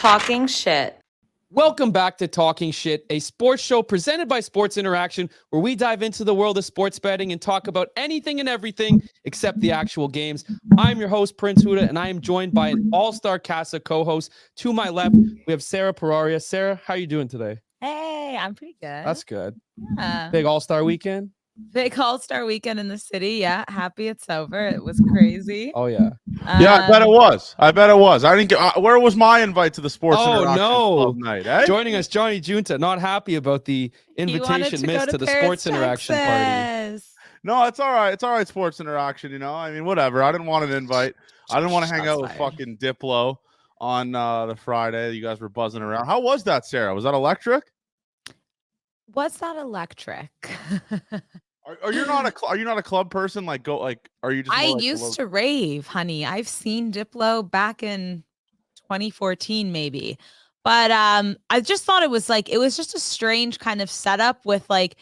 Talking shit. Welcome back to Talking Shit, a sports show presented by Sports Interaction, where we dive into the world of sports betting and talk about anything and everything except the actual games. I'm your host, Prince Huda, and I am joined by an all-star cast of co-hosts. To my left, we have Sarah Pararia. Sarah, how are you doing today? Hey, I'm pretty good. That's good. Yeah. Big all-star weekend? Big all-star weekend in the city. Yeah, happy it's over. It was crazy. Oh, yeah. Yeah, I bet it was. I didn't get. Where was my invite to the Sports Interaction Club night? Eh? Joining us, Johnny Junta, not happy about the invitation missed to the Paris, Sports Interaction party. No, it's all right. It's all right. Sports Interaction. You know, I mean, whatever. I didn't want an invite. I didn't want to hang out with fucking Diplo on the Friday. You guys were buzzing around. How was that, Sarah? Was that electric? Was that electric? Are you not a club person? Like are you just? I used to rave, honey. I've seen Diplo back in 2014, maybe. But I just thought it was just a strange kind of setup with like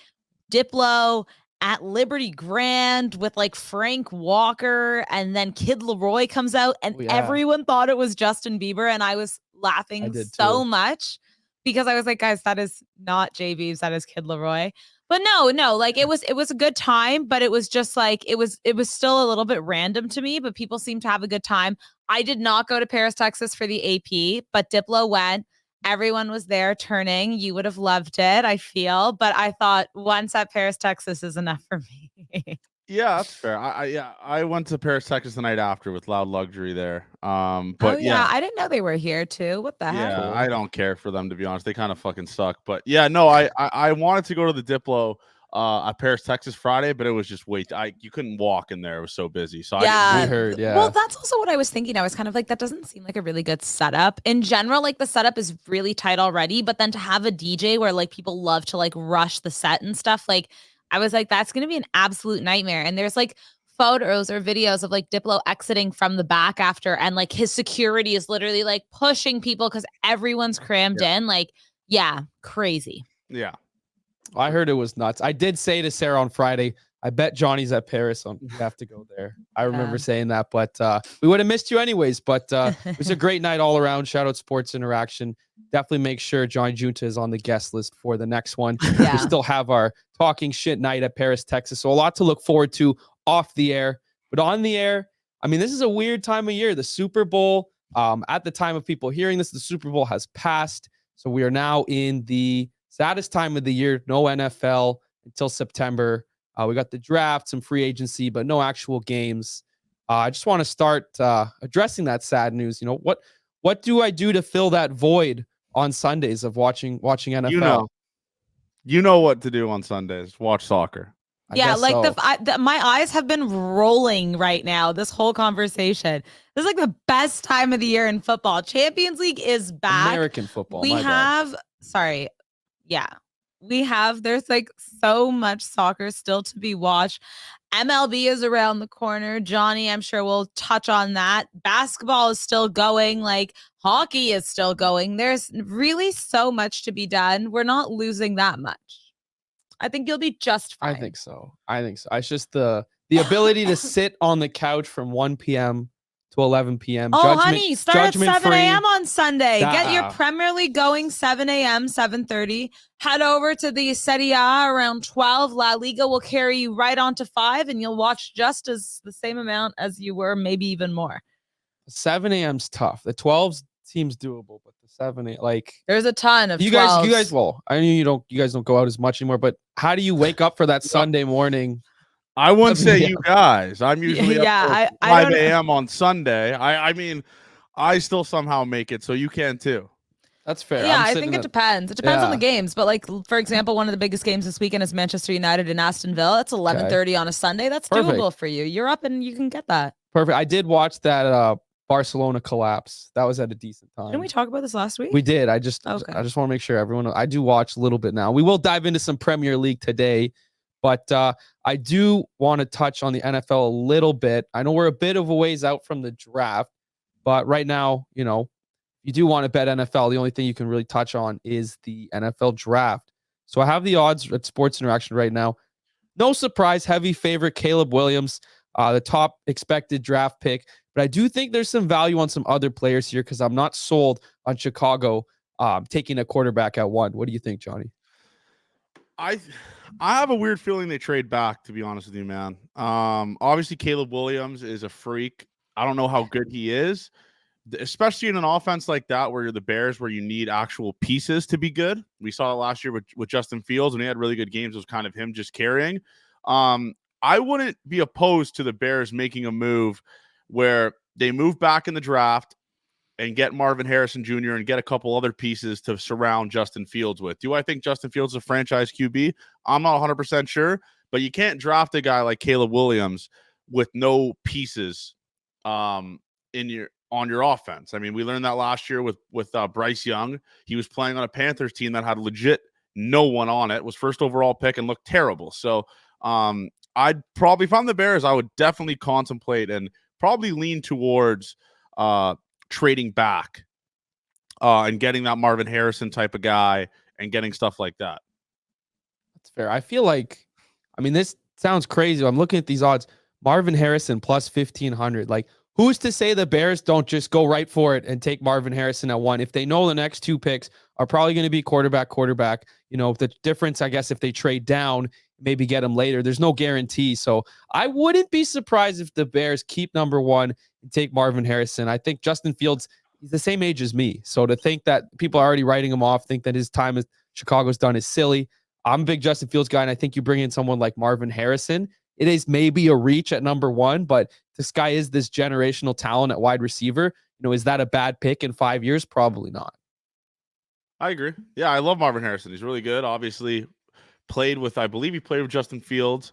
Diplo at Liberty Grand with like Frank Walker, and then Kid Laroi comes out, and everyone thought it was Justin Bieber, and I was laughing so much because I was like, guys, that is not J Biebs, that is Kid Laroi. But no, like it was a good time, but it was just like it was still a little bit random to me, but people seem to have a good time. I did not go to Paris, Texas for the AP, but Diplo went. Everyone was there turning. You would have loved it, I feel, but I thought once at Paris, Texas is enough for me. Yeah, that's fair. I went to Paris, Texas the night after with Loud Luxury there. But I didn't know they were here too. What the heck? Yeah, I don't care for them, to be honest. They kind of fucking suck. But yeah, no, I wanted to go to the Diplo at Paris, Texas Friday, but it was just you couldn't walk in there. It was so busy. So we heard. Well, that's also what I was thinking. I was kind of like, that doesn't seem like a really good setup. In general, like the setup is really tight already, but then to have a DJ where like people love to like rush the set and stuff, like I was like, that's going to be an absolute nightmare. And there's like photos or videos of like Diplo exiting from the back after, and like his security is literally like pushing people because everyone's crammed in. Like, yeah, crazy. Yeah. I heard it was nuts. I did say to Sarah on Friday, I bet Johnny's at Paris. You have to go there. I remember saying that, but we would have missed you anyways. But it was a great night all around. Shout out Sports Interaction. Definitely make sure Johnny Junta is on the guest list for the next one. Yeah. We still have our Talking Shit night at Paris, Texas. So a lot to look forward to off the air. But on the air, I mean, this is a weird time of year. The Super Bowl, at the time of people hearing this, the Super Bowl has passed. So we are now in the saddest time of the year. No NFL until September. We got the draft, some free agency, but no actual games. I just want to start addressing that sad news. You know, what do I do to fill that void on Sundays of watching NFL? You know what to do on Sundays. Watch soccer. Yeah, like my eyes have been rolling right now. This whole conversation. This is like the best time of the year in football. Champions League is back. American football. There's like so much soccer still to be watched. MLB is around the corner. Johnny, I'm sure we'll touch on that. Basketball is still going. Like hockey is still going. There's really so much to be done. We're not losing that much. I think you'll be just fine. I think so. It's just the ability to sit on the couch from 1 p.m. to 11 p.m. Honey, start at 7 a.m. on Sunday. Get your Premier League going 7 a.m., 7:30. Head over to the Serie A around 12. La Liga will carry you right on to 5, and you'll watch just as the same amount as you were, maybe even more. 7 a.m.'s tough. The 12 seems doable, but the 7 a.m. like there's a ton of you 12s. guys. Well, I know you guys don't go out as much anymore, but how do you wake up for that Sunday morning? I wouldn't say you guys. I'm usually up 5 a.m. on Sunday. I mean, I still somehow make it, so you can too. That's fair. Yeah, I think it depends. It depends on the games. But like, for example, one of the biggest games this weekend is Manchester United and Aston Villa. It's 11:30 on a Sunday. That's doable for you. You're up and you can get that. Perfect. I did watch that Barcelona collapse. That was at a decent time. Didn't we talk about this last week? We did. I just want to make sure everyone. I do watch a little bit now. We will dive into some Premier League today, but I do want to touch on the NFL a little bit. I know we're a bit of a ways out from the draft, but right now, you know, you do want to bet NFL. The only thing you can really touch on is the NFL draft. So I have the odds at Sports Interaction right now. No surprise, heavy favorite Caleb Williams, the top expected draft pick. but I do think there's some value on some other players here because I'm not sold on Chicago taking a quarterback at 1. What do you think, Johnny? I have a weird feeling they trade back, to be honest with you, man. Obviously Caleb Williams is a freak. I don't know how good he is, especially in an offense like that where you're the Bears, where you need actual pieces to be good. We saw it last year with Justin Fields, and he had really good games. It was kind of him just carrying. I wouldn't be opposed to the Bears making a move where they move back in the draft and get Marvin Harrison Jr. and get a couple other pieces to surround Justin Fields with. Do I think Justin Fields is a franchise QB? I'm not 100% sure, but you can't draft a guy like Caleb Williams with no pieces on your offense. I mean, we learned that last year with Bryce Young. He was playing on a Panthers team that had legit no one on it, was first overall pick and looked terrible. So I'd probably, if I'm the Bears, I would definitely contemplate and probably lean towards trading back and getting that Marvin Harrison type of guy and getting stuff like that. That's fair. I feel like, I mean, this sounds crazy. I'm looking at these odds. Marvin Harrison plus 1,500. Like, who's to say the Bears don't just go right for it and take Marvin Harrison at 1 if they know the next 2 picks are probably going to be quarterback. You know, the difference, I guess, if they trade down, maybe get him later. There's no guarantee. So I wouldn't be surprised if the Bears keep number 1 and take Marvin Harrison. I think Justin Fields, he's the same age as me. So to think that people are already writing him off, think that his time as Chicago's done is silly. I'm a big Justin Fields guy, and I think you bring in someone like Marvin Harrison. It is maybe a reach at number 1, but this guy is this generational talent at wide receiver. You know, is that a bad pick in 5 years? Probably not. I agree. Yeah, I love Marvin Harrison. He's really good. Obviously, I believe he played with Justin Fields,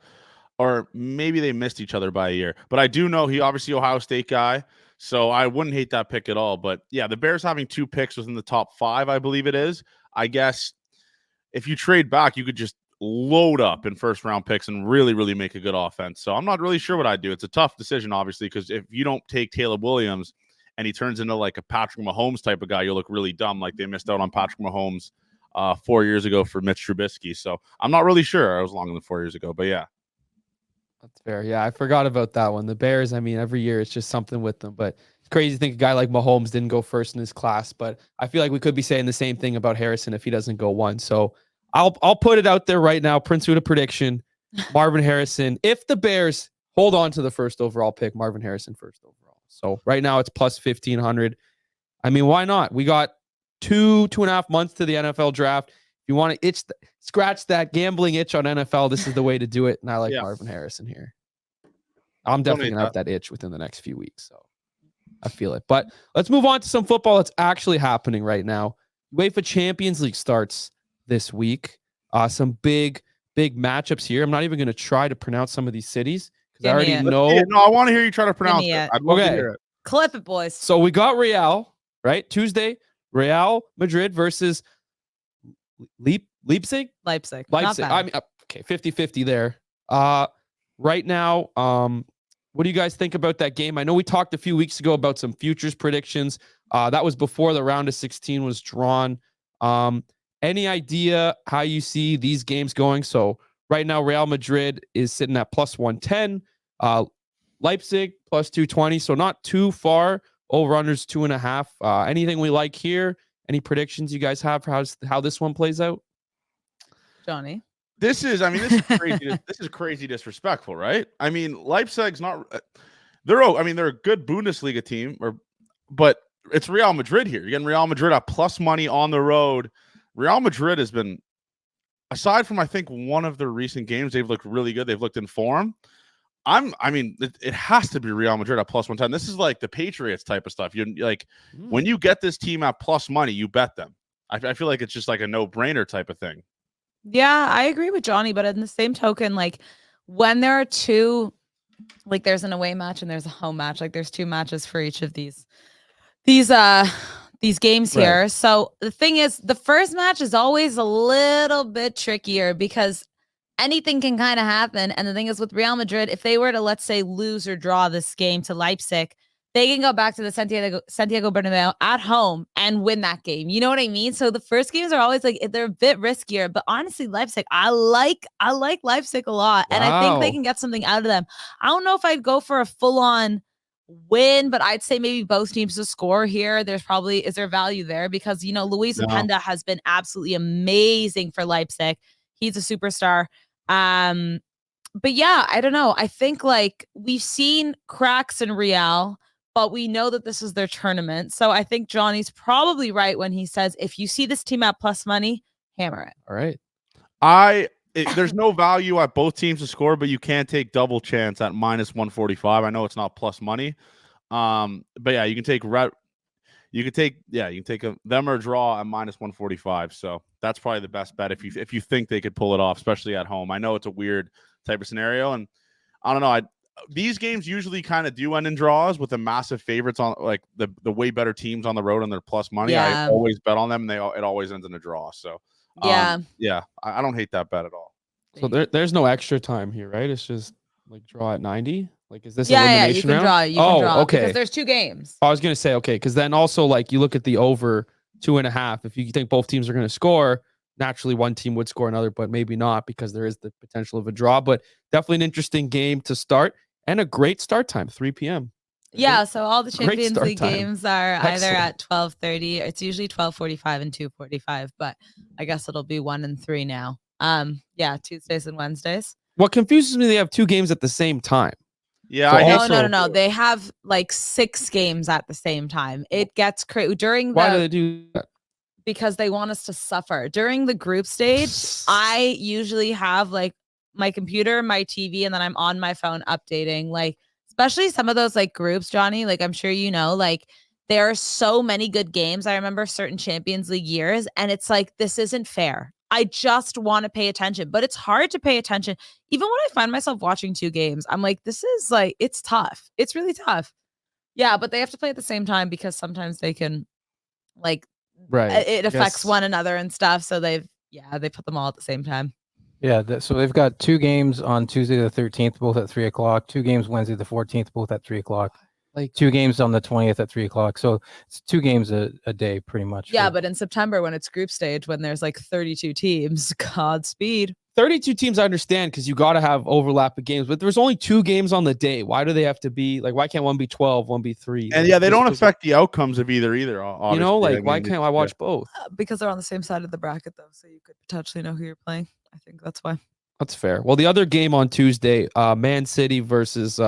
or maybe they missed each other by a year. But I do know he obviously Ohio State guy, so I wouldn't hate that pick at all. But yeah, the Bears having 2 picks within the top 5, I believe it is. I guess if you trade back, you could just load up in first round picks and really, really make a good offense. So I'm not really sure what I'd do. It's a tough decision, obviously, because if you don't take Caleb Williams and he turns into like a Patrick Mahomes type of guy, you'll look really dumb, like they missed out on Patrick Mahomes 4 years ago for Mitch Trubisky. So I'm not really sure. I was longer than 4 years ago, but yeah. That's fair. Yeah, I forgot about that one. The Bears, I mean, every year it's just something with them, but it's crazy to think a guy like Mahomes didn't go first in his class, but I feel like we could be saying the same thing about Harrison if he doesn't go 1. So I'll put it out there right now. Prince with a prediction. Marvin Harrison. If the Bears hold on to the first overall pick, Marvin Harrison first overall. So right now it's plus 1,500. I mean, why not? We got 2.5 months to the NFL draft. If you want to scratch that gambling itch on NFL, this is the way to do it. And I like Marvin Harrison here. I'm definitely going to have that itch within the next few weeks. So I feel it. But let's move on to some football that's actually happening right now. UEFA Champions League starts this week. Some big matchups here. I'm not even going to try to pronounce some of these cities because I already know. No, I want to hear you try to pronounce it. I'd love to hear it. Clip it, boys. So we got Real, right? Tuesday, Real Madrid versus Leipzig. Leipzig. I mean, okay, 50-50 there. Right now, what do you guys think about that game? I know we talked a few weeks ago about some futures predictions. That was before the round of 16 was drawn. Any idea how you see these games going? So right now, Real Madrid is sitting at plus 110. Leipzig plus 220. So not too far. Over-unders 2.5. Anything we like here? Any predictions you guys have for how this one plays out? Johnny? This is crazy. This is crazy disrespectful, right? I mean, Leipzig's not. They're a good Bundesliga team, but it's Real Madrid here. You're getting Real Madrid at plus money on the road. Real Madrid has been, aside from I think one of their recent games, they've looked really good. They've looked in form. It has to be Real Madrid at plus 110. This is like the Patriots type of stuff. When you get this team at plus money, you bet them. I feel like it's just like a no-brainer type of thing. Yeah, I agree with Johnny, but in the same token, like when there are two, like there's an away match and there's a home match, like there's 2 matches for each of these games here. Right. So the thing is, the first match is always a little bit trickier because anything can kind of happen. And the thing is with Real Madrid, if they were to, let's say, lose or draw this game to Leipzig, they can go back to the Santiago Bernabeu at home and win that game. You know what I mean? So the first games are always like, they're a bit riskier, but honestly, Leipzig, I like Leipzig a lot. Wow. And I think they can get something out of them. I don't know if I'd go for a full on win, but I'd say maybe both teams to score here. Is there value there? Because, Luis No. Openda has been absolutely amazing for Leipzig. He's a superstar. But yeah, I don't know. I think like we've seen cracks in Real, but we know that this is their tournament. So I think Johnny's probably right when he says, if you see this team at plus money, hammer it. All right. There's no value at both teams to score, but you can take double chance at minus 145. I know it's not plus money. But yeah, you can take them or a draw at minus 145. So that's probably the best bet if you think they could pull it off, especially at home. I know it's a weird type of scenario, and I don't know. These games usually kind of do end in draws with the massive favorites on like the way better teams on the road and their plus money. Yeah. I always bet on them, and it always ends in a draw. So Yeah. I don't hate that bet at all. So there's no extra time here, right? It's just like draw at 90. Like, is this Yeah, you elimination can round? draw. You can draw. Okay. Because there's 2 games. I was gonna say okay, because then also like you look at the over 2.5. If you think both teams are gonna score, naturally one team would score another, but maybe not because there is the potential of a draw. But definitely an interesting game to start and a great start time, 3 p.m. Yeah, so all the Great Champions start League time. games are either Excellent. at 12:30. It's usually 12:45 and 2:45, but I guess it'll be 1 and 3 now. Yeah, Tuesdays and Wednesdays. What confuses me, they have 2 games at the same time. Yeah, So I hate No. They have like 6 games at the same time. It gets crazy during Why do the they do that? because they want us to suffer. During the group stage, I usually have like my computer, my TV, and then I'm on my phone updating. Like, especially some of those like groups, Johnny, like I'm sure like there are so many good games. I remember certain Champions League years, and it's like, this isn't fair. I just want to pay attention, but it's hard to pay attention. Even when I find myself watching 2 games, I'm like, this is like, it's tough. It's really tough. Yeah, but they have to play at the same time because sometimes they can like, Right. it affects Yes. one another and stuff. So they put them all at the same time. Yeah, so they've got 2 games on Tuesday the 13th, both at 3 o'clock. 2 games Wednesday the 14th, both at 3 o'clock. Like 2 games on the 20th at 3 o'clock. So it's 2 games a day, pretty much. Yeah, but in September when it's group stage, when there's like 32 teams, Godspeed. 32 teams, I understand, because you got to have overlap of games, but there's only 2 games on the day. Why do they have to be like? Why can't one be 12, one be 3? And yeah, they don't affect the outcomes of either. Obviously. You know, like why I mean, can't I watch both? Because they're on the same side of the bracket, though, so you could potentially know who you're playing. I think that's why. That's fair. Well, the other game on Tuesday, Man City versus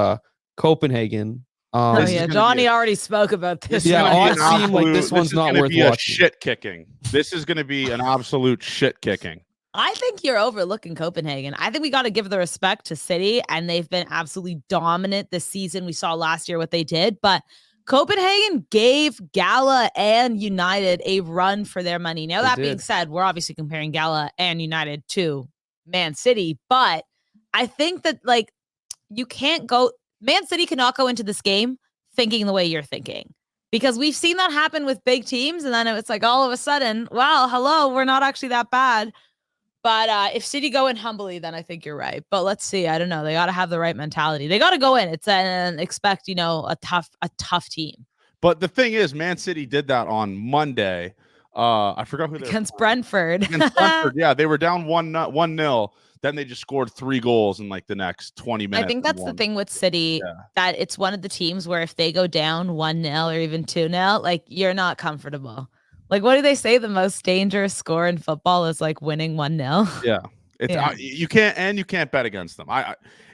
Copenhagen. Oh This is yeah, gonna be Johnny already spoke about this. Yeah, one. odds seem like this one's not worth be a watching. shit kicking. This is going to be an absolute shit kicking. I think you're overlooking Copenhagen. I think we got to give the respect to City, and they've been absolutely dominant this season. We saw last year what they did, but Copenhagen gave Gala and United a run for their money. Now, They that being did. said, we're obviously comparing Gala and United to Man City, but I think that like you can't go. Man City cannot go into this game thinking the way you're thinking. Because we've seen that happen with big teams, and then it's like all of a sudden, wow, hello, we're not actually that bad. But if City go in humbly, then I think you're right. But let's see. I don't know. They got to have the right mentality. They got to go in. It's and expect a tough team But the thing is, Man City did that on Monday. I forgot who they were against playing. Brentford. Against Brentford. Yeah, they were down 1-0. Then they just scored 3 goals in like the next 20 minutes. I think that's the thing with City, that it's one of the teams where if they go down 1-0 or even 2-0, like you're not comfortable. Like, what do they say? The most dangerous score in football is like winning 1-0. Yeah, it's Yeah. you can't bet against them.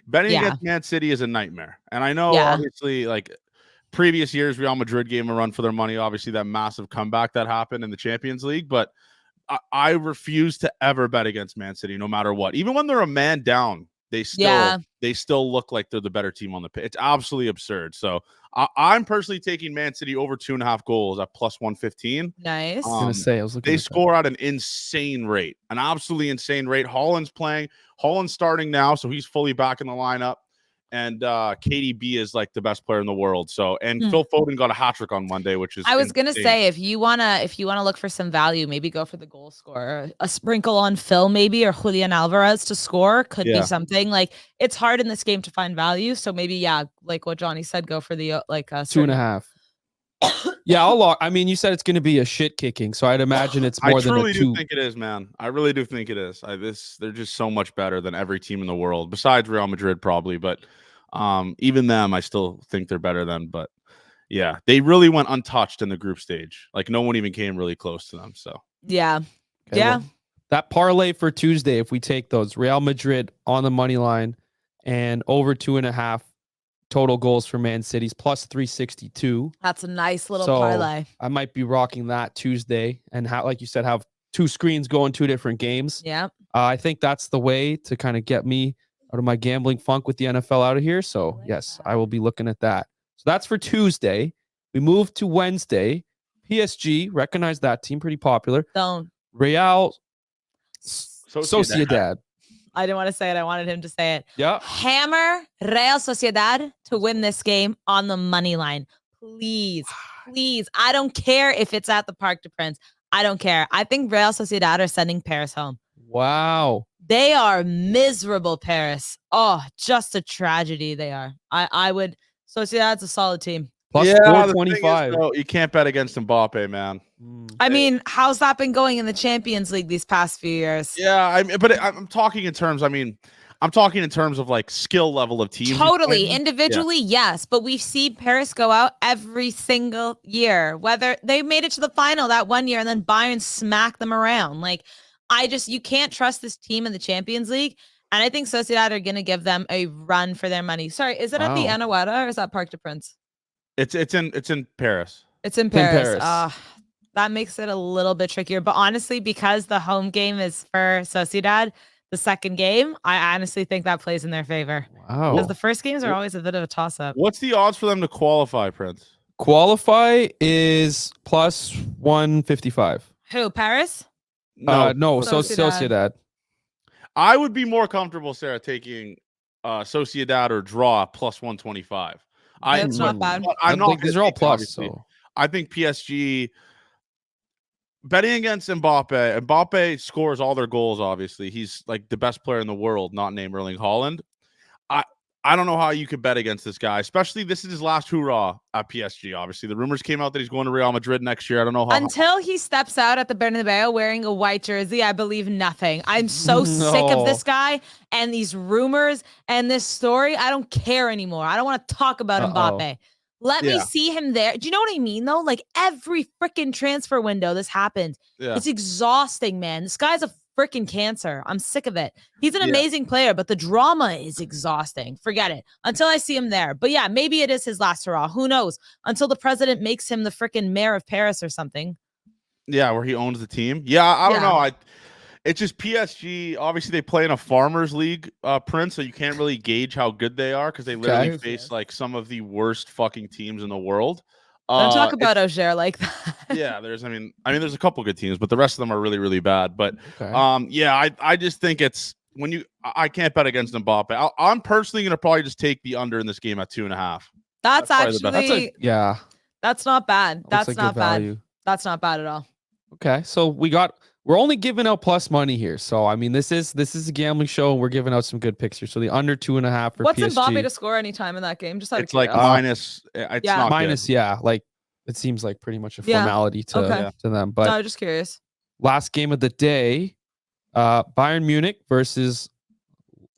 Betting against Man City is a nightmare, and I know obviously like previous years Real Madrid gave them a run for their money. Obviously, that massive comeback that happened in the Champions League, but I refuse to ever bet against Man City, no matter what. Even when they're a man down, they still look like they're the better team on the pitch. It's absolutely absurd. So I'm personally taking Man City over 2.5 goals at plus 115. Nice. I was gonna say, I was looking. They at that. score at an insane rate, an absolutely insane rate. Holland's playing. Holland's starting now, so he's fully back in the lineup. And KDB is like the best player in the world. So, and Phil Foden got a hat trick on Monday, which is I was gonna insane. say if you wanna look for some value, maybe go for the goal scorer. A sprinkle on Phil maybe, or Julian Alvarez to score could be something. Like it's hard in this game to find value, so maybe like what Johnny said, go for the like 2.5. Yeah, I'll lock. I mean, you said it's going to be a shit kicking, so I'd imagine it's more than a 2. I truly do think it is, man. I really do think it is. They're just so much better than every team in the world, besides Real Madrid, probably. But Even them, I still think they're better than. But yeah, they really went untouched in the group stage. Like no one even came really close to them. So Yeah. Okay, Yeah. well, that parlay for Tuesday, if we take those, Real Madrid on the money line and over 2.5 total goals for Man City's plus 362. That's a nice little So, parlay. I might be rocking that Tuesday and like you said, have 2 screens going 2 different games. Yeah. I think that's the way to kind of get me out of my gambling funk with the NFL out of here. So like yes, that. I will be looking at that. So that's for Tuesday. We move to Wednesday. PSG, recognize that team, pretty popular. Don't. Real Sociedad. Sociedad. I didn't want to say it. I wanted him to say it. Yeah. Hammer Real Sociedad to win this game on the money line. Please, please. I don't care if it's at the Parc des Princes. I don't care. I think Real Sociedad are sending Paris home. Wow. They are miserable, Paris. Oh, just a tragedy they are. I would. Sociedad's a solid team. Plus the thing is, 425. though, you can't bet against Mbappe, man. I mean, how's that been going in the Champions League these past few years? Yeah, I'm talking in terms. I'm talking in terms of like skill level of team. Totally. Individually, yes. But we see Paris go out every single year. Whether they made it to the final that one year and then Bayern smacked them around. Like, you can't trust this team in the Champions League. And I think Sociedad are going to give them a run for their money. Sorry, is it at the Wow. Anoeta or is that Parc des Princes? It's in Paris. It's in Paris. That makes it a little bit trickier. But honestly, because the home game is for Sociedad, the second game, I honestly think that plays in their favor. Wow. Because the first games are always a bit of a toss-up. What's the odds for them to qualify, Prince? Qualify is plus 155. Who, Paris? No, Sociedad. Sociedad. I would be more comfortable, Sarah, taking Sociedad or draw plus 125. That's not bad. I'm not. These are all plus. Obviously. So I think PSG betting against Mbappe. Mbappe scores all their goals. Obviously, he's like the best player in the world, not named Erling Haaland. I don't know how you could bet against this guy, especially this is his last hurrah at PSG. Obviously, the rumors came out that he's going to Real Madrid next year. I don't know how. Until he steps out at the Bernabeu wearing a white jersey, I believe nothing. I'm so sick of this guy and these rumors and this story. I don't care anymore. I don't want to talk about Mbappe. Let me see him there. Do you know what I mean, though? Like every freaking transfer window, this happened. Yeah. It's exhausting, man. This guy's a freaking cancer. I'm sick of it. He's an amazing player, but the drama is exhausting. Forget it until I see him there. But yeah, maybe it is his last hurrah. Who knows? Until the president makes him the freaking mayor of Paris or something. Yeah, where he owns the team. Yeah, I don't know. It's just PSG. Obviously, they play in a farmers league, Prince, so you can't really gauge how good they are because they literally face like some of the worst fucking teams in the world. Don't talk about Auxerre like that. Yeah, there's a couple good teams, but the rest of them are really, really bad. But I just think it's I can't bet against Mbappe. I'm personally gonna probably just take the under in this game at 2.5. That's actually that's not bad. That's like not good bad. value. That's not bad at all. Okay, so we're only giving out plus money here. So I mean, this is a gambling show, and we're giving out some good picks here. So the under 2.5 for What's PSG. Mbappe to score any time in that game? Just it's like minus. It's not minus. good. Yeah, like it seems like pretty much a formality to them. But no, just curious. Last game of the day, Bayern Munich versus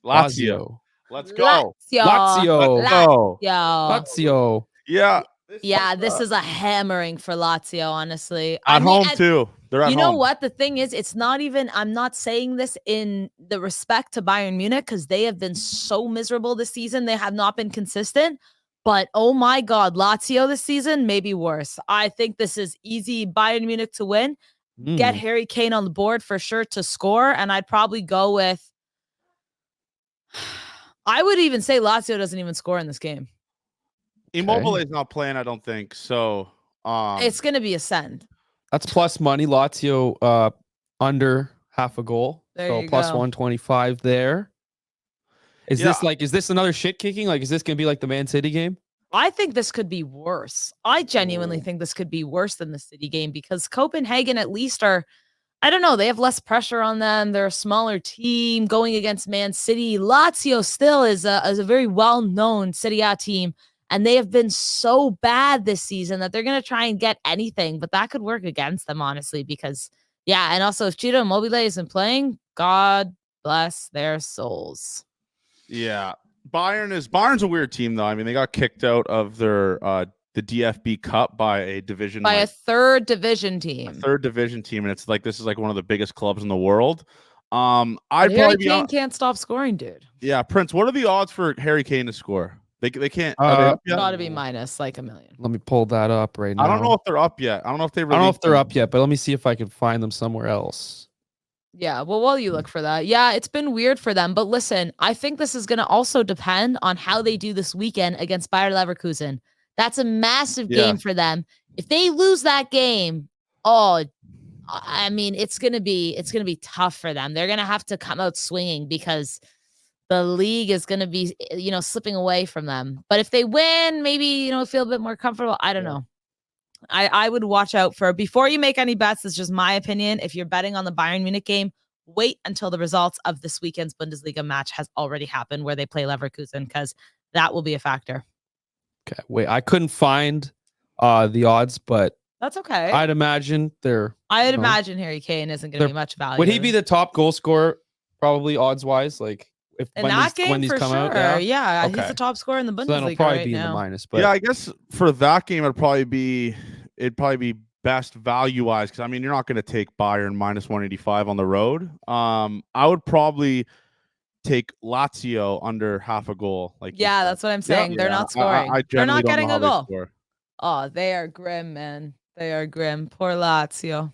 Lazio. Let's go. Lazio. Lazio. Yeah. Yeah, this is a hammering for Lazio, honestly. At home too. They're at home. You know what? The thing is, it's not even, I'm not saying this in the respect to Bayern Munich because they have been so miserable this season. They have not been consistent. But oh my God, Lazio this season, maybe worse. I think this is easy Bayern Munich to win. Get Harry Kane on the board for sure to score. And I'd probably go with, I would even say Lazio doesn't even score in this game. Immobile is not playing, I don't think. So it's going to be a send. That's plus money. Lazio under half a goal. There so you plus go. 125 there. Is this another shit kicking? Like, is this going to be like the Man City game? I think this could be worse. I genuinely think this could be worse than the City game because Copenhagen at least are, I don't know, they have less pressure on them. They're a smaller team going against Man City. Lazio still is a very well-known Serie A team, and they have been so bad this season that they're going to try and get anything, but that could work against them, honestly, because, yeah, and also if Ciro Immobile isn't playing, God bless their souls. Yeah. Bayern's a weird team though. I mean, they got kicked out of their the DFB Cup by a division By a like, third division a team. third division team, and it's like this is like one of the biggest clubs in the world. But I'd Harry probably be Kane can't stop scoring, dude. yeah, Prince. What are the odds for Harry Kane to score? They can't. Are they Uh, up yet? Got to be minus like a million. Let me pull that up right now. I don't know if they're up yet. I don't know if they. I don't know if they're released up yet, but let me see if I can find them somewhere else. Yeah, well, while you look for that, yeah, it's been weird for them. But listen, I think this is going to also depend on how they do this weekend against Bayer Leverkusen. That's a massive Yeah. game for them. If they lose that game, oh, I mean, it's gonna be tough for them. They're gonna have to come out swinging because the league is gonna be, slipping away from them. But if they win, maybe feel a bit more comfortable. I don't know. I would watch out for before you make any bets. It's just my opinion. If you're betting on the Bayern Munich game, wait until the results of this weekend's Bundesliga match has already happened where they play Leverkusen, because that will be a factor. Okay, wait, I couldn't find the odds, but That's okay. I'd imagine I'd no. imagine Harry Kane isn't going to They're- be much value. would he be the top goal scorer probably odds wise? Like if in when that these, game when these for come sure? out, Yeah, he's Okay. the top scorer in the So then it'll Bundesliga probably right be in the now. minus. But Yeah, I guess for that game, it'd probably be best value wise because I mean you're not going to take Bayern minus 185 on the road. I would probably take Lazio under half a goal. Like you Yeah, said. that's what I'm saying. They're Yeah, not scoring. I They're generally not don't getting know a how they goal. score. Oh, they are grim, man. They are grim. Poor Lazio.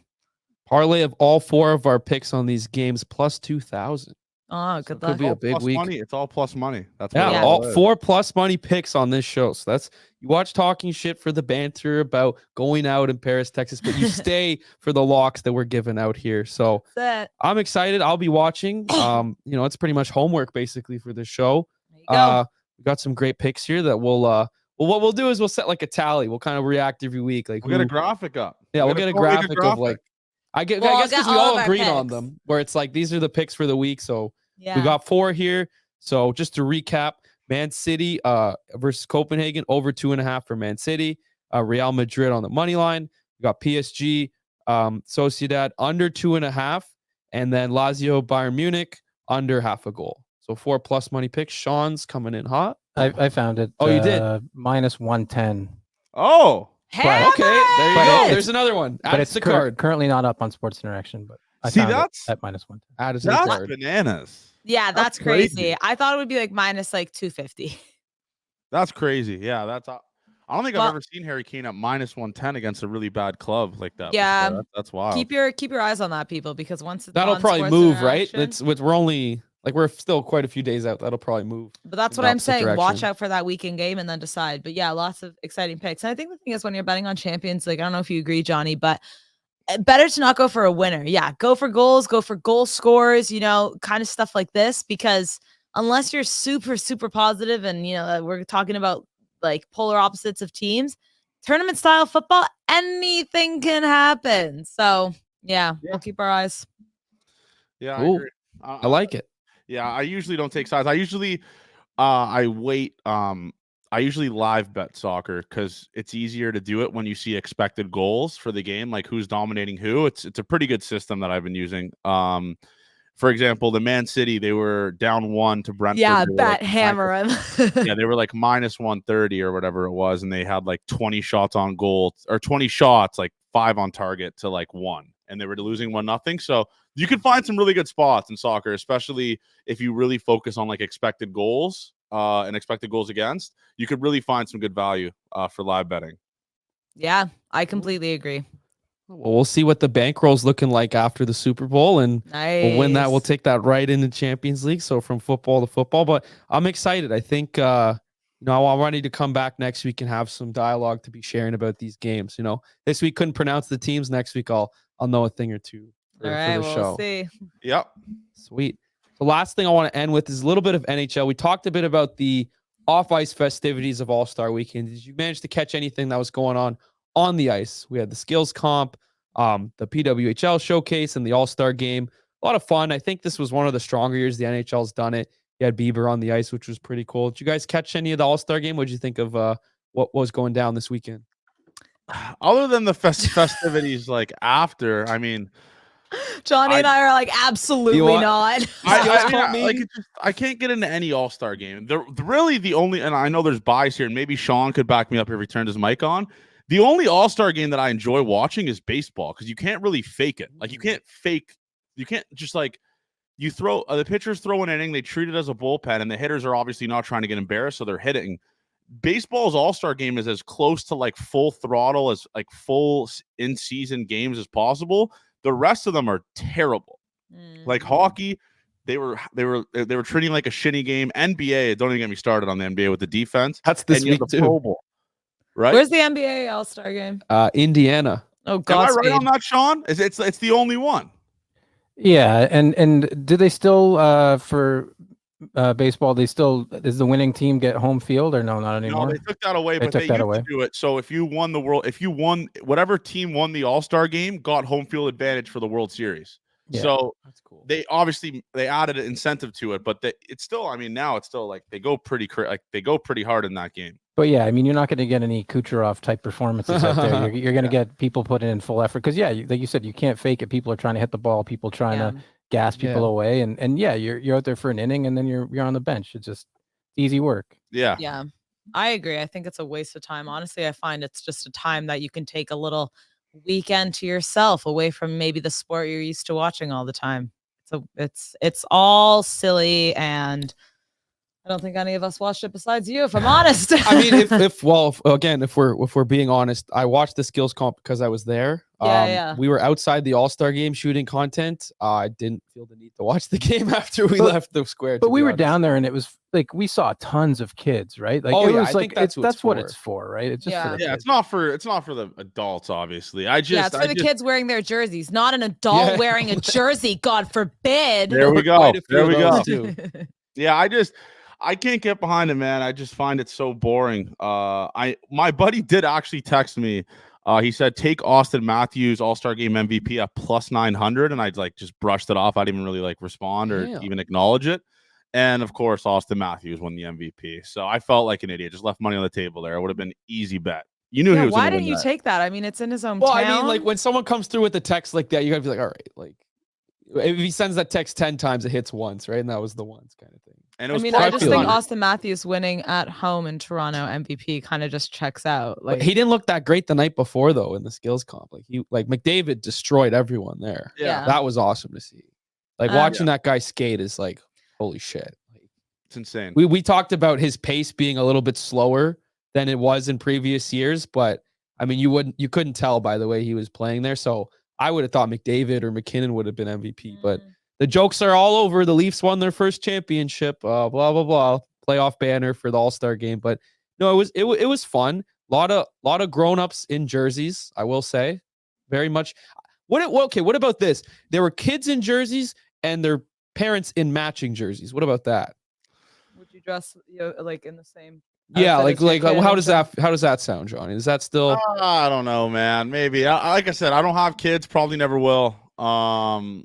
parlay of all four of our picks on these games plus 2,000. Oh, So good could luck. be a all big plus week. money. It's all plus money. That's Yeah, what it all is. 4 plus money picks on this show. So that's you watch talking shit for the banter about going out in Paris, Texas, but you stay for the locks that we're giving out here. So That's it. I'm excited. I'll be watching. It's pretty much homework basically for the show. There you go. We got some great picks here that we'll what we'll do is we'll set like a tally. We'll kind of react every week. Like We'll get a who- graphic up. yeah, we'll gotta get a go make graphic of like I Well, I'll guess get because we all all of our agreed on picks. them where it's like these are the picks for the week. So Yeah. we got 4 here. So just to recap, Man City versus Copenhagen over 2.5 for Man City. Real Madrid on the money line. We got PSG, Sociedad under 2.5, and then Lazio Bayern Munich under half a goal. So 4 plus money picks. Sean's coming in hot. I found it. Oh, you did? Minus 110. Oh, Hammer Okay, there you But go. it's- There's another one. Add But it it's to card. currently not up on Sports Interaction, but I See, found that's- it at minus 110. Add it to the that's card. bananas. Yeah, that's That's crazy. crazy. I thought it would be like minus like 250. That's crazy. Yeah, that's. I don't think Well- I've ever seen Harry Kane at minus 110 against a really bad club like that. Yeah, before. That's wild. Keep your eyes on that, people, because once it's That'll on probably Sports move, right? Interaction- We're only like we're still quite a few days out. That'll probably move. But that's in what the I'm opposite saying. Watch direction. out for that weekend game and then decide. But yeah, lots of exciting picks. And I think the thing is when you're betting on Champions League, I don't know if you agree, Johnny, but better to not go for a winner. Yeah, go for goals, go for goal scores, kind of stuff like this, because unless you're super, super positive and, we're talking about like polar opposites of teams, tournament style football, anything can happen. So yeah, Yeah. we'll keep our eyes. Yeah, Cool. I agree. I like it. Yeah, I usually don't take sides. I usually I wait I usually live bet soccer because it's easier to do it when you see expected goals for the game, like who's dominating who. It's a pretty good system that I've been using. For example, the Man City, they were down 1 to Brentford. Yeah, They were bet like hammer him. yeah, they were like minus 130 or whatever it was, and they had like 20 shots on goal or 20 shots, like 5 on target to like 1, and they were losing 1-0. So you can find some really good spots in soccer, especially if you really focus on like expected goals and expected goals against. You could really find some good value for live betting. Yeah, I completely agree. Well, we'll see what the bankroll's looking like after the Super Bowl, and Nice. we'll win that. We'll take that right into Champions League. So from football to football, but I'm excited. I think I'm ready to come back next week and have some dialogue to be sharing about these games. This week couldn't pronounce the teams. Next week I'll know a thing or two for, All for right, the we'll show. see. Yep. Sweet. The last thing I want to end with is a little bit of NHL. We talked a bit about the off-ice festivities of All-Star Weekend. Did you manage to catch anything that was going on the ice? We had the skills comp, the PWHL showcase, and the All-Star game. A lot of fun. I think this was one of the stronger years the NHL's done it. You had Bieber on the ice, which was pretty cool. Did you guys catch any of the All-Star game? What did you think of what was going down this weekend? Other than the festivities, like after, I mean, Johnny and I are like, absolutely want- not. I can't get into any All-Star game. Really the only, and I know there's bias here, and maybe Sean could back me up if he turned his mic on. The only All-Star game that I enjoy watching is baseball because you can't really fake it. Like you can't just like you throw the pitchers throw an inning, they treat it as a bullpen, and the hitters are obviously not trying to get embarrassed, so they're hitting. Baseball's All-Star game is as close to like full throttle as like full in-season games as possible. The rest of them are terrible. Like hockey, they were treating like a shitty game. NBA, don't even get me started on the NBA with the defense. That's this and you have week the too. Pro Bowl, right? Where's the NBA All-Star game? Indiana. Oh, Am I Godspeed. right on that, Sean? It's the only one. Yeah, and do they still for baseball? Does the winning team get home field or no? Not anymore. No, they took that away, They but took they that used away. to do it. So if you won whatever team won the All-Star game got home field advantage for the World Series. Yeah. So That's cool. they obviously added an incentive to it, but it's still, I mean, now it's still like they go pretty hard in that game. But yeah, I mean, you're not going to get any Kucherov type performances out there. You're going to get people putting in full effort because, yeah, like you said, you can't fake it. People are trying to hit the ball. People trying to gas people away, and yeah, you're out there for an inning, and then you're on the bench. It's just easy work. Yeah. Yeah, I agree. I think it's a waste of time. Honestly, I find it's just a time that you can take a little weekend to yourself away from maybe the sport you're used to watching all the time. So it's all silly, and I don't think any of us watched it besides you, if I'm honest. I mean, if we're being honest, I watched the skills comp because I was there. Yeah. We were outside the All-Star game shooting content. I didn't feel the need to watch the game after we left the square. But we were down there, and it was like we saw tons of kids, right? Like Oh, it yeah, was I like think that's that's what what it's it's for, right? It's just Yeah. for the Yeah, kids. it's not for the adults, obviously. I just Yeah, it's for the kids wearing their jerseys, not an adult Yeah. wearing a jersey. God forbid. There we go. Quite a few There of we those, go. too. Yeah, I can't get behind it, man. I just find it so boring. My buddy did actually text me. He said take Austin Matthews All-Star Game MVP at plus 900, and I'd like just brushed it off. I didn't even really like respond or Damn. even acknowledge it. And of course, Austin Matthews won the MVP. So I felt like an idiot. Just left money on the table there. It would have been easy bet. You knew he was. Why gonna didn't win you that. take that? I mean, it's in his hometown. Well, I mean, like when someone comes through with a text like that, you gotta be like, all right, like if he sends that text 10 times, it hits once, right? And that was the once kind of thing. And it I was mean, plus I just feel think like- Austin Matthews winning at home in Toronto MVP kind of just checks out. Like Like he didn't look that great the night before though in the skills comp. Like McDavid destroyed everyone there. Yeah. That was awesome to see. Like watching that guy skate is like holy shit. Like, It's insane. we talked about his pace being a little bit slower than it was in previous years, but I mean you couldn't tell by the way he was playing there. So I would have thought McDavid or McKinnon would have been MVP, but the jokes are all over. The Leafs won their first championship. Blah blah blah. Playoff banner for the All-Star game, but no, it was fun. Lot of grown-ups in jerseys. I will say, very much. What about this? There were kids in jerseys and their parents in matching jerseys. What about that? would you dress like in the same? Yeah, outfit as your kid how and does stuff? that sound, Johnny? Is that still? I don't know, man. Maybe. Like I said, I don't have kids. Probably never will. I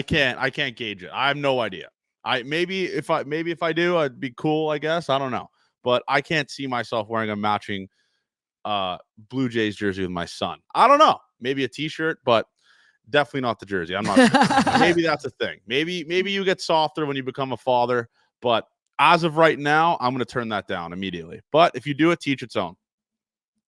can't gauge it. I have no idea. Maybe if I do, I'd be cool. I guess I don't know, but I can't see myself wearing a matching Blue Jays jersey with my son. I don't know. Maybe a T-shirt, but definitely not the jersey. I'm not sure. Maybe that's a thing. Maybe you get softer when you become a father, but as of right now, I'm going to turn that down immediately. But if you do it, teach its own.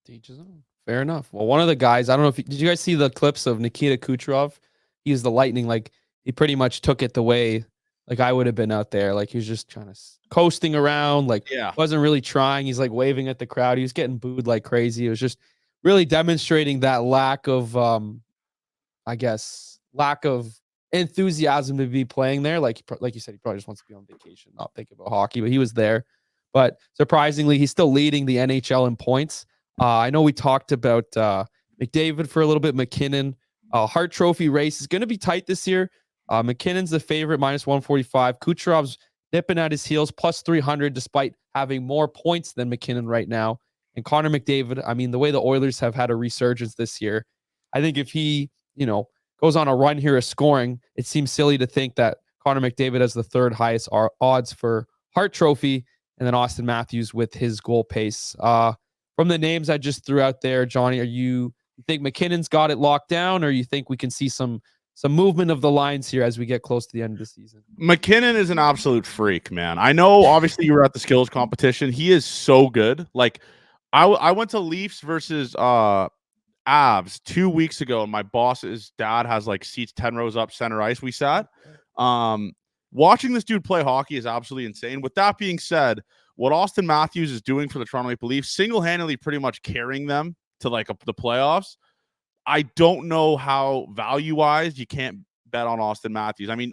Teach his own. Fair enough. Well, one of the guys, I don't know if did you guys see the clips of Nikita Kucherov? He's the Lightning. Like he pretty much took it the way like I would have been out there. Like he was just kind of coasting around. Like wasn't really trying. He's like waving at the crowd. He was getting booed like crazy. It was just really demonstrating that lack of, lack of enthusiasm to be playing there. Like you said, he probably just wants to be on vacation, not thinking about hockey. But he was there. But surprisingly, he's still leading the NHL in points. I know we talked about McDavid for a little bit. McKinnon, Hart Trophy race is going to be tight this year. McKinnon's the favorite, minus 145. Kucherov's nipping at his heels, plus 300, despite having more points than McKinnon right now. And Connor McDavid, I mean, the way the Oilers have had a resurgence this year, I think if he, goes on a run here of scoring, it seems silly to think that Connor McDavid has the third highest odds for Hart Trophy, and then Austin Matthews with his goal pace. From the names I just threw out there, Johnny, you think McKinnon's got it locked down, or you think we can see some movement of the lines here as we get close to the end of the season. McKinnon is an absolute freak, man. I know, obviously, you were at the skills competition. He is so good. Like, I went to Leafs versus Avs 2 weeks ago, and my boss's dad has like seats 10 rows up center ice. We sat. Watching this dude play hockey is absolutely insane. With that being said, what Austin Matthews is doing for the Toronto Maple Leafs, single-handedly pretty much carrying them to like the playoffs. I don't know how value-wise you can't bet on Austin Matthews. I mean,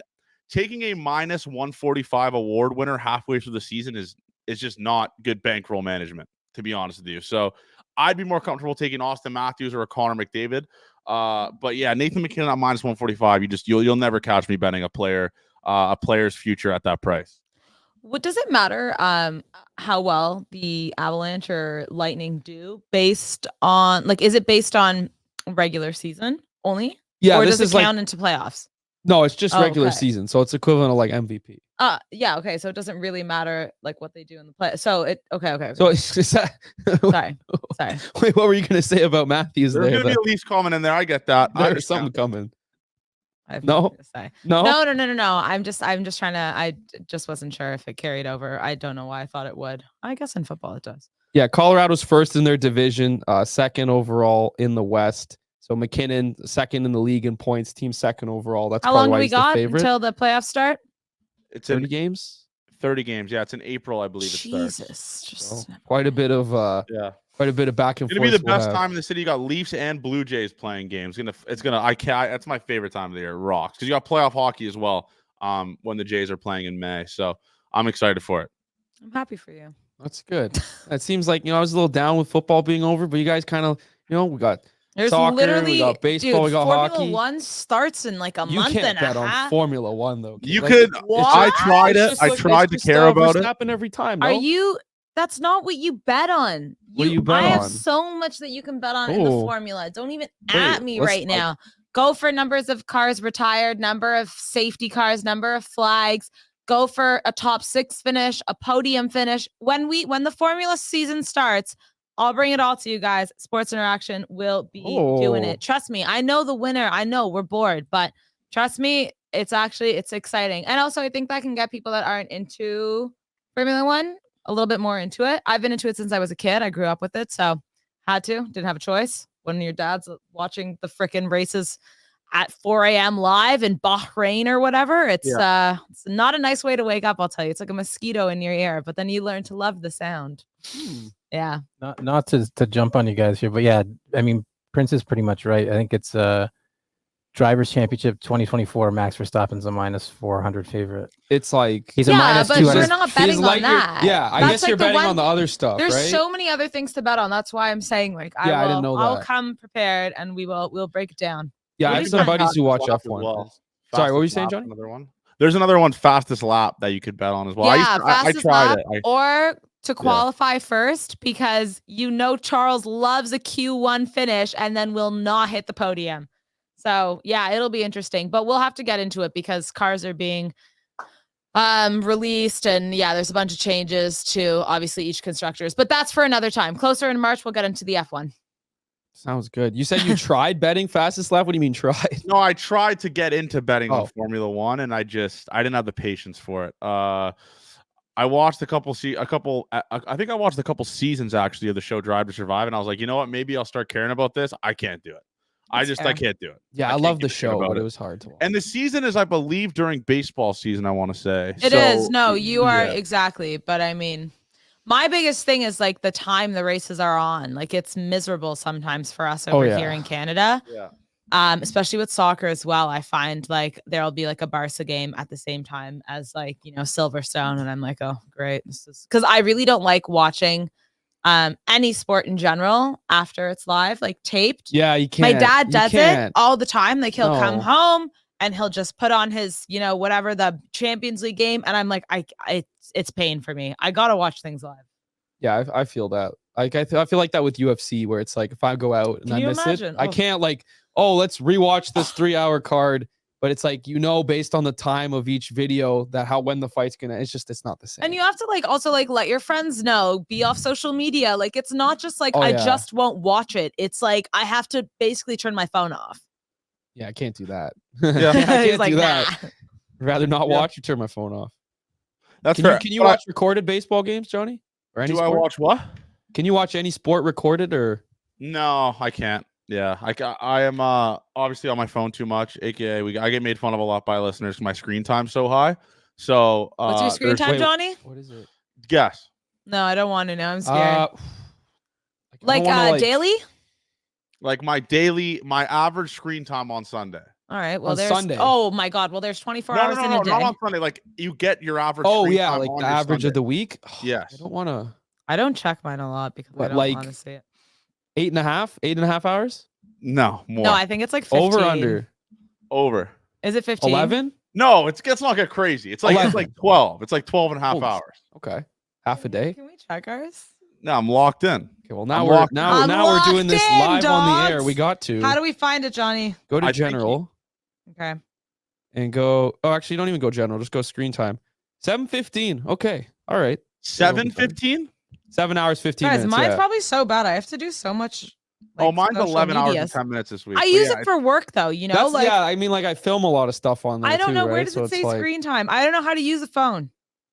taking a minus 145 award winner halfway through the season is just not good bankroll management, to be honest with you. So I'd be more comfortable taking Austin Matthews or a Connor McDavid. But yeah, Nathan McKinnon at minus 145. You'll never catch me betting a player's future at that price. What does it matter how well the Avalanche or Lightning do based on, like, is it based on regular season only? Yeah, or this does is it like, count into playoffs? no, it's just regular okay. season, so it's equivalent of like MVP. Yeah, okay, so it doesn't really matter like what they do in the play. So it okay. So is that sorry. Wait, what were you gonna say about Matthews? There's going to be a Leafs comment in there. I get that. There's something coming. I have No? nothing to say. No, No. I'm just trying to. I just wasn't sure if it carried over. I don't know why I thought it would. I guess in football it does. Yeah, Colorado's first in their division, second overall in the West. So McKinnon second in the league in points, team second overall. That's How probably long why do we he's the got favorite. until the playoffs start? It's 30 in games. 30 games. Yeah, it's in April, I believe it starts. Jesus, So just quite a bit of Yeah. back and It's forth. gonna be the we'll best have. time in the city. You got Leafs and Blue Jays playing games. That's my favorite time of the year. It rocks because you got playoff hockey as well. When the Jays are playing in May, so I'm excited for it. I'm happy for you. That's good. It seems like, I was a little down with football being over, but you guys kind of, we got There's soccer, literally we got baseball, dude, we got Formula hockey. One starts in like a You month can't and bet a on half. Formula One though. You Like, could. What? I tried it's it. just I like- tried it's to just, care about it. Verstappen every time. No? Are you? That's not what you bet on. What do you bet I have on? so much that you can bet on in the Oh. formula. Don't even Wait, at me let's- right now. Go for numbers of cars retired, number of safety cars, number of flags. Go for a top 6 finish, a podium finish. When the formula season starts, I'll bring it all to you guys. Sports Interaction will be doing Oh. it. Trust me. I know the winner. I know we're bored, but trust me, it's exciting. And also I think that can get people that aren't into Formula One a little bit more into it. I've been into it since I was a kid. I grew up with it, so didn't have a choice. When your dad's watching the frickin' races at 4 a.m. live in Bahrain or whatever, it's not a nice way to wake up, I'll tell you. It's like a mosquito in your ear, but then you learn to love the sound. Yeah. Not to jump on you guys here, but yeah, I mean, Prince is pretty much right. I think it's Drivers' Championship 2024. Max Verstappen's a minus 400 favorite. It's like He's a Yeah, minus but 200. you're not betting on like that. Yeah, I That's guess like you're the betting one- on the other stuff, There's right? so many other things to bet on. That's why I'm saying, like, Yeah, I didn't know I'll that. come prepared and we'll break it down. Yeah, I What have is some that? buddies who watch Fastest lap F1. as well. Sorry, what were you Fastest saying, lap, Johnny? Another one. There's another one, fastest lap, that you could bet on as well. Yeah, I fastest tried lap, it. or to qualify first, because Charles loves a Q1 finish and then will not hit the podium. So yeah, it'll be interesting, but we'll have to get into it because cars are being released, and yeah, there's a bunch of changes to obviously each constructors, but that's for another time. Closer in March, we'll get into the F1. Sounds good. You said you tried betting fastest lap. What do you mean tried? No, I tried to get into betting Oh. on Formula One, and I didn't have the patience for it. I watched I think I watched a couple seasons actually of the show Drive to Survive, and I was like, you know what? Maybe I'll start caring about this. I can't do it. I That's can't do it. Yeah, I can't love the give a shit show, about but it. it was hard to watch. And the season is, I believe, during baseball season, I want to say. It is. No, you are yeah. exactly. But I mean, my biggest thing is like the time the races are on. Like it's miserable sometimes for us over here in Canada. Yeah. Especially with soccer as well. I find like there'll be like a Barca game at the same time as like, Silverstone. And I'm like, oh, great. This is because I really don't like watching any sport in general after it's live, like taped. Yeah, you My can't. dad You does it can't. all the time. Like he'll come No. home and he'll just put on his, whatever the Champions League game. And I'm like, it's pain for me. I got to watch things live. Yeah, I feel that. Like I feel like that with UFC, where it's like if I go out and Can I you miss imagine? it, I Oh. can't like, let's rewatch this 3-hour card. But it's like, based on the time of each video when the fight's gonna. It's not the same. And you have to also let your friends know, be off social media. Like it's not just like Oh, I yeah. just won't watch it. It's like I have to basically turn my phone off. Yeah, I can't do that. Yeah. I can't He's like, do that. nah. I'd rather not Yeah. watch or turn my phone off. That's Can you, fair. can you But watch recorded baseball games, Johnny? Or any do I sport? watch what? Can you watch any sport recorded or? No, I can't. Yeah, I am obviously on my phone too much. AKA, I get made fun of a lot by listeners 'cause my screen time's so high. So What's your screen there's- time, wait, Johnny? What is it? Guess. No, I don't want to know. I'm scared. I don't like wanna, daily? Like my average screen time on Sunday. All right. Well, On there's Sunday. Oh my God. Well, there's 24 hours in a day. Not on Sunday. Like you get your average. Oh screen yeah, time like on the your average of Sunday. the week. I Yes. don't want to. I don't check mine a lot because What, I don't like- want to see it. 8.5 hours. No more. No, I think it's like 15. Over under Over. Is it 15? 11. No, let's not get crazy. It's like 11. 12. It's like 12 and a half Holy hours. Okay, half a day. Can we check ours? No, I'm locked in. Okay, well now I'm we're locked- now I'm now we're doing this locked in, live on the air. dogs. We got to How do we find it, Johnny? go to I think you- general Okay. and go. Oh, actually, don't even go general. Just go screen time. 7:15. Okay, all right. 7:15. 7 hours 15 Guys, minutes. mine's yeah. probably so bad. I have to do so much. Oh, mine's social 11 hours media. and 10 minutes this week. I But use yeah, it for work though, you know? That's, Like yeah, I mean, like I film a lot of stuff on there. I don't too, know right? where does So it it's say like, screen time? I don't know how to use a phone.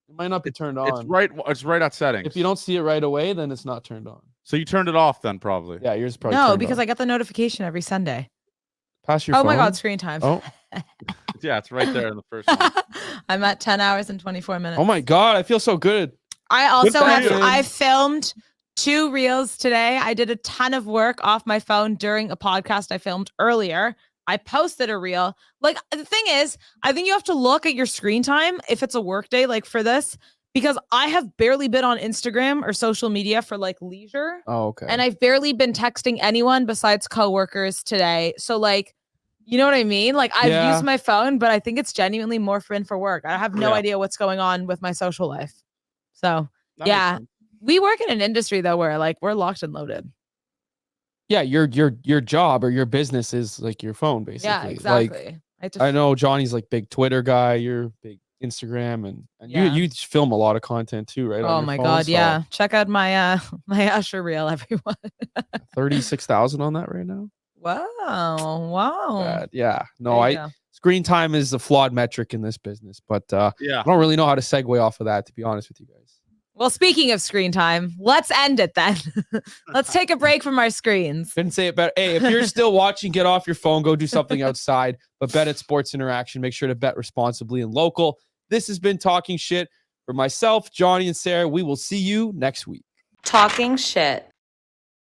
It might not be turned on. It's right at settings. If you don't see it right away, then it's not turned on. So you turned it off then probably. Yeah, yours is probably No, turned because on. I get the notification every Sunday. Pass your Oh phone. my God, screen time. Oh. Yeah, it's right there in the first one. I'm at 10 hours and 24 minutes. Oh my God, I feel so good. I also for have you. I filmed 2 reels today. I did a ton of work off my phone during a podcast I filmed earlier. I posted a reel. Like the thing is, I think you have to look at your screen time if it's a work day like for this, because I have barely been on Instagram or social media for like leisure. Oh, okay. And I've barely been texting anyone besides coworkers today. So like, you know what I mean? Like I've Yeah. used my phone, but I think it's genuinely more for work. I have no Yeah. idea what's going on with my social life. So That makes yeah. sense. we work in an industry though where like we're locked and loaded. yeah, your job or your business is like your phone, basically. Yeah, exactly. Like, I have to I know Johnny's like big Twitter guy. You're big Instagram, and Yeah. you film a lot of content too, right? on Oh your my phone, God, so yeah. Check out my my Usher reel, everyone. 36,000 on that right now. Wow. Bad. Yeah. No, There I you go. screen time is a flawed metric in this business, but Yeah. I don't really know how to segue off of that, to be honest with you guys. Well, speaking of screen time, let's end it then. Let's take a break from our screens. Couldn't say it better. Hey, if you're still watching, get off your phone, go do something outside, but bet at Sports Interaction. Make sure to bet responsibly and local. This has been Talking Shit for myself, Johnny, and Sarah. We will see you next week. Talking shit.